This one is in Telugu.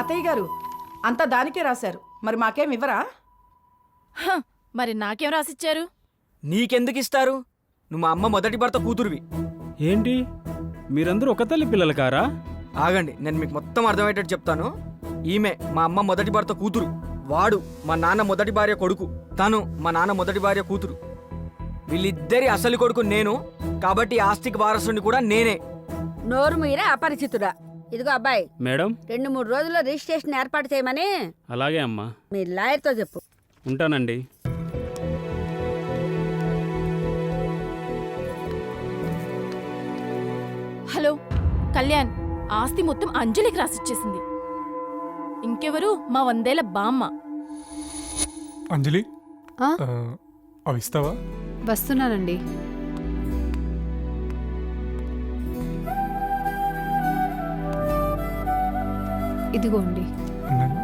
అత్తయ్య గారు అంతా దానికే రాశారు, మరి మాకేం ఇవ్వరా? మరి నాకేం రాసిచ్చారు? నీకెందుకు ఇస్తారు? నువ్వు మా అమ్మ మొదటి భర్త కూతురువి. ఏంటి మీరందరూ ఒక తల్లి పిల్లలు కారా? ఆగండి, నేను మీకు మొత్తం అర్థమయ్యేటట్టు చెప్తాను. ఈమె మా అమ్మ మొదటి భర్త కూతురు, వాడు మా నాన్న మొదటి భార్య కొడుకు, తను మా నాన్న మొదటి భార్య కూతురు. వీళ్ళిద్దరి అసలు కొడుకు నేను, కాబట్టి ఆస్తికి వారసుని కూడా నేనే. నోరు మీరే అపరిచితుడా. ఇదిగో అబ్బాయి, మేడం 2-3 రోజుల్లో రిజిస్ట్రేషన్ ఏర్పాటు చేయమని అలాగే అమ్మా, మీ లాయర్తో చెప్పు. ఉంటానండి. హలో కళ్యాణ్, ఆస్తి మొత్తం అంజలికి రాసిచ్చేసింది. ఇంకెవరు? మా 100 బామ్మ. అంజలి, ఆ? అవి ఇస్తావా? వస్తున్నానండి. ఇదిగోండి. ఉండండి.